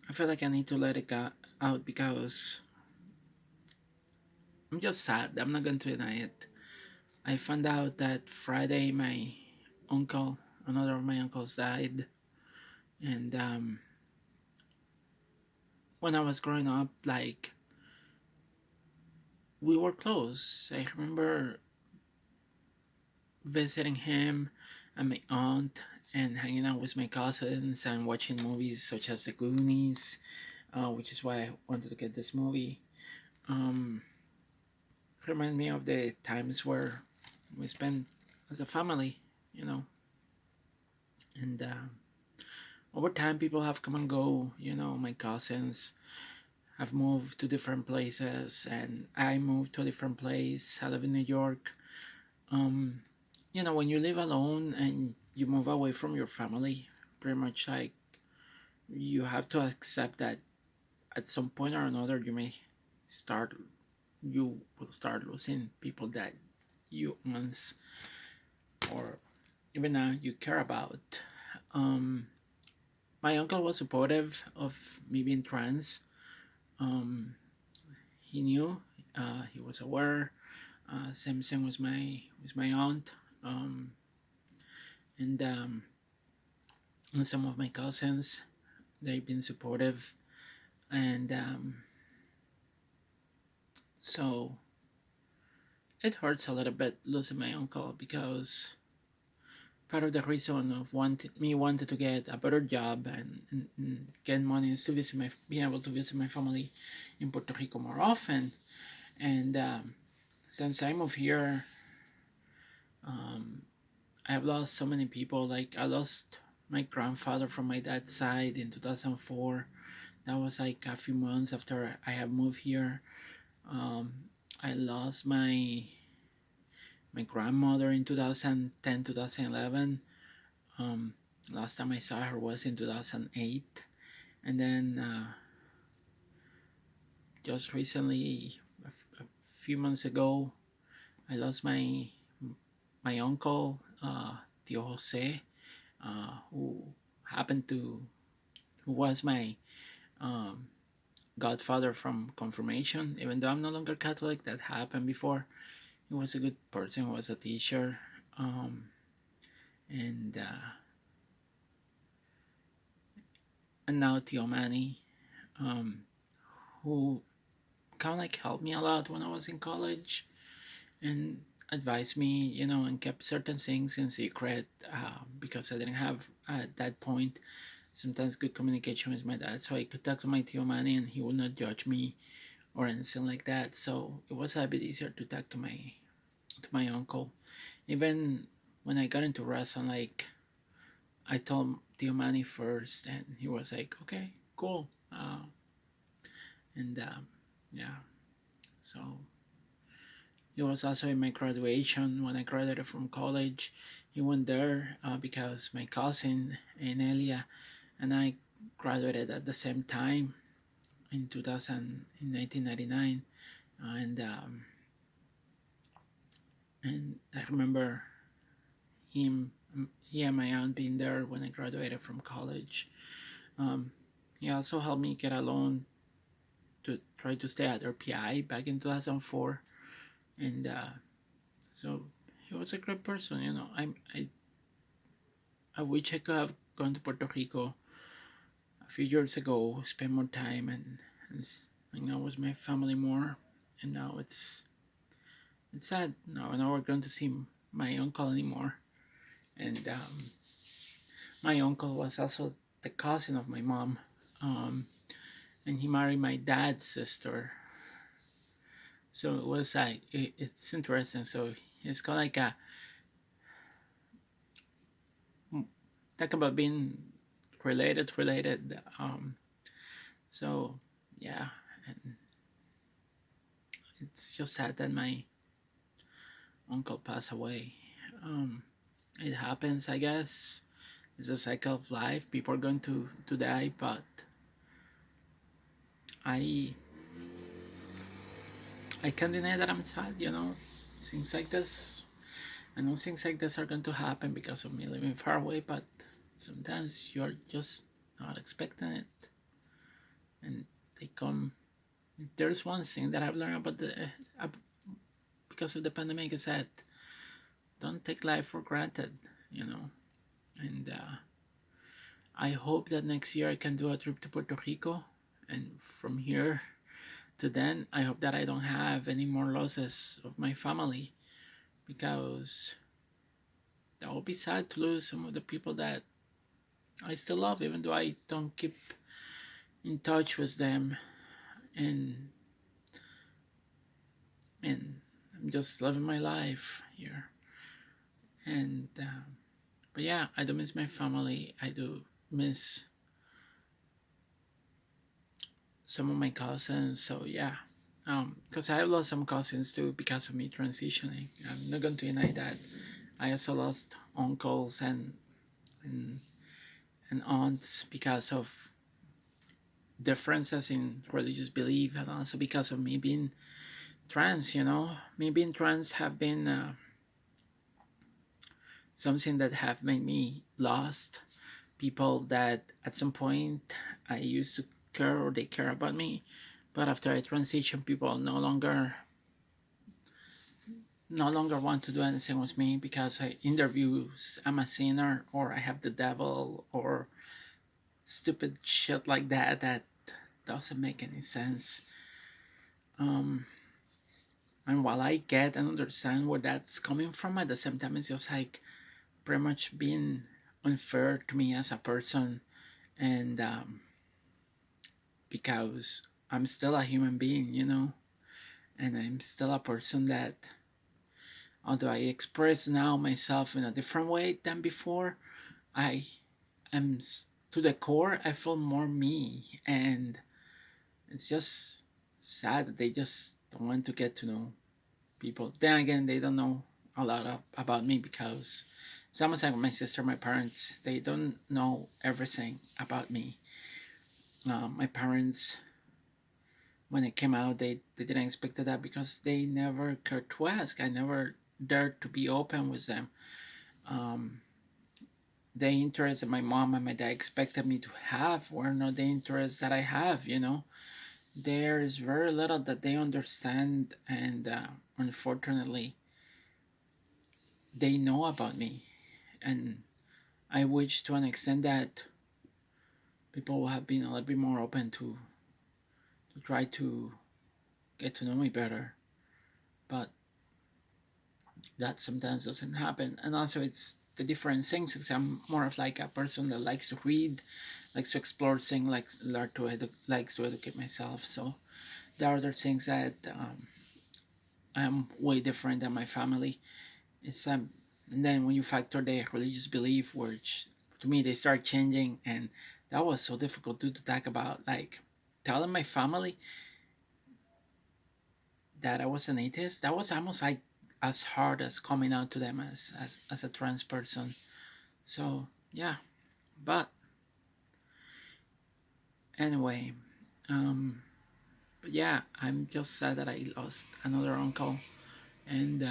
I feel like I need to let it go out because I'm just sad. I'm not going to deny it. I found out that Friday my uncle, another of my uncles, died, and when I was growing up, like we were close. I remember visiting him and my aunt and hanging out with my cousins and watching movies such as The Goonies, which is why I wanted to get this movie. Um, Remind me of the times where we spent as a family, you know. And over time, people have come and go. You know, my cousins have moved to different places, and I moved to a different place. I live in New York. Um, you know, when you live alone and you move away from your family, pretty much like you have to accept that at some point or another start you will start losing people that you once or even now you care about. Um, my uncle was supportive of me being trans. Um, he knew, he was aware. Same was my aunt, um, and and some of my cousins. They've been supportive, and so it hurts a little bit losing my uncle because part of the reason of wanted to get a better job and get money is to visit my being able to visit my family in Puerto Rico more often. And since I moved here, um, I've lost so many people. Like I lost my grandfather from my dad's side in 2004. That was like a few months after I have moved here. Um, I lost my grandmother in 2010, 2011. Um, Last time I saw her was in 2008. And then just recently, a few months ago, I lost my uncle, Tio Jose, who happened to who was my um, godfather from confirmation. Even though I'm no longer Catholic, that happened before. He was a good person. He was a teacher, um, and and now Tio Manny, um, who kind of like helped me a lot when I was in college and advised me, you know, and kept certain things in secret because I didn't have at that point sometimes good communication with my dad, so I could talk to my Tio Manny and he would not judge me or anything like that. So it was a bit easier to talk to my uncle. Even when I got into wrestling, like I told Tio Manny first, and he was like, "Okay, cool," and yeah. So he was also in my graduation when I graduated from college. He went there because my cousin Enelia and I graduated at the same time in 2000 in 1999, and I remember him he and my aunt being there when I graduated from college. Um, he also helped me get a loan to try to stay at RPI back in 2004, and so he was a great person. You know, I wish I could have gone to Puerto Rico a few years ago, spend more time and hang out with my family more. And now it's sad. Now I'm not going to see my uncle anymore. And my uncle was also the cousin of my mom, um, and he married my dad's sister. So it was like it's interesting. So it's kind of like a talk about being related. So yeah, and it's just sad that my uncle passed away. Um, it happens, I guess. It's a cycle of life. People are going to die, but I I can't deny that I'm sad. You know, things like this. I know things like this are going to happen because of me living far away, but sometimes you're just not expecting it. and they come. There's one thing that I've learned about because of the pandemic is that don't take life for granted, you know. And I hope that next year I can do a trip to Puerto Rico, and from here to then, I hope that I don't have any more losses of my family because that would be sad to lose some of the people that I still love, even though I don't keep in touch with them. And and I'm just living my life here. And but yeah, I do miss my family. I do miss some of my cousins. So yeah, because I have lost some cousins too because of me transitioning. I'm not going to deny that. I also lost uncles and, and aunts because of differences in religious belief and also because of me being trans. Me being trans have been something that have made me lost people that at some point I used to care or they care about me, but after I transition, people no longer want to do anything with me because I interviews I'm a sinner or I have the devil or stupid shit like that doesn't make any sense. Um, and while I get and understand where that's coming from, at the same time it's just like pretty much being unfair to me as a person, and because I'm still a human being, and I'm still a person that, although I express now myself in a different way than before, I am to the core, I feel more me, and it's just sad that they just don't want to get to know people. Then again, they don't know a lot about me because some like my sister, my parents, they don't know everything about me. My parents, when it came out, they didn't expect that because they never cared to ask. I never dared to be open with them. Um, the interests that my mom and my dad expected me to have were not the interests that I have. There's very little that they understand, and unfortunately, they know about me. And I wish to an extent that people will have been a little bit more open to try to get to know me better. But that sometimes doesn't happen. And also, it's the different things because I'm more of like a person that likes to read, likes to explore things, likes to educate myself. So there are other things that I'm way different than my family. It's and then when you factor the religious belief, which to me they start changing, and that was so difficult to talk about. Like telling my family that I was an atheist, that was almost like as hard as coming out to them as a trans person. So yeah, but anyway, um, but yeah, I'm just sad that I lost another uncle, and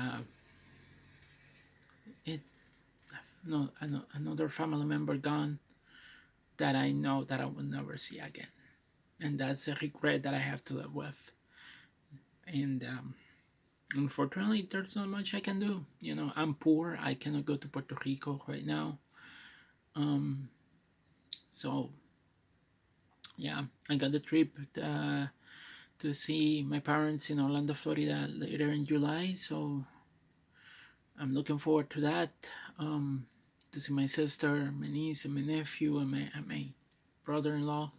it no another family member gone that I know that I will never see again, and that's a regret that I have to live with. And unfortunately, there's not much I can do. I'm poor. I cannot go to Puerto Rico right now. Um, so yeah, I got the trip to see my parents in Orlando, Florida later in July. So I'm looking forward to that. Um, to see my sister, my niece, and my nephew, and my brother-in-law.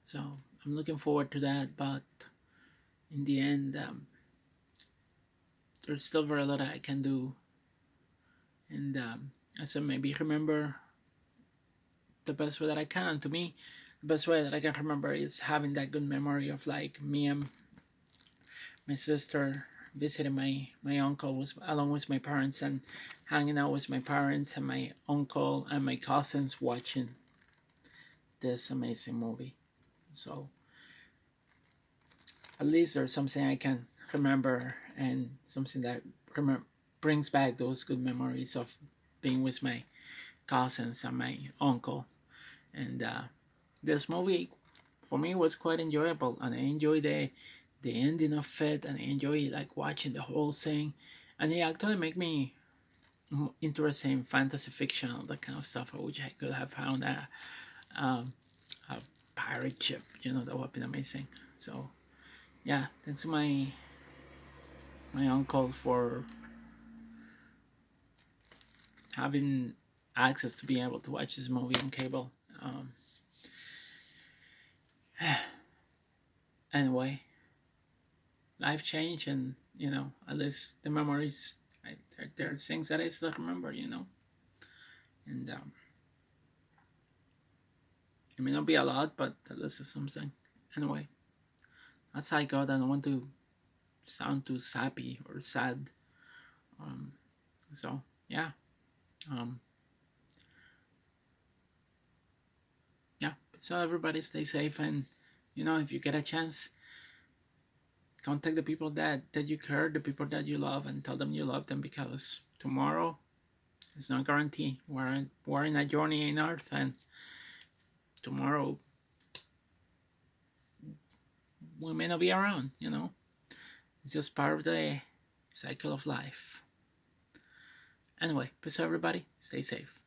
So I'm looking forward to that. But in the end, there's still very little I can do. And I said, maybe remember the best way that I can. To me, the best way that I can remember is having that good memory of like me and my sister visiting my uncle was along with my parents and hanging out with my parents and my uncle and my cousins watching this amazing movie. So at least there's something I can remember and something that brings back those good memories of being with my cousins and my uncle. And this movie, for me it was quite enjoyable, and I enjoy the ending of it, and I enjoy like watching the whole thing, and it actually make me interested in fantasy fiction, all that kind of stuff. I wish I could have found um, a pirate ship, that would have been amazing. So yeah, thanks to my uncle for having access to being able to watch this movie on cable. Um, anyway, life changed, and at least the memories. There are things that I still remember, and it may not be a lot, but at least it's something. Anyway, that's how I got. I don't want to sound too sappy or sad. Um, so yeah, um, yeah. So everybody stay safe, and if you get a chance, contact the people that you care, the people that you love, and tell them you love them, because tomorrow is not guaranteed. We're in a journey in Earth, and tomorrow we may not be around. It's just part of the cycle of life. Anyway, peace out, everybody. Stay safe.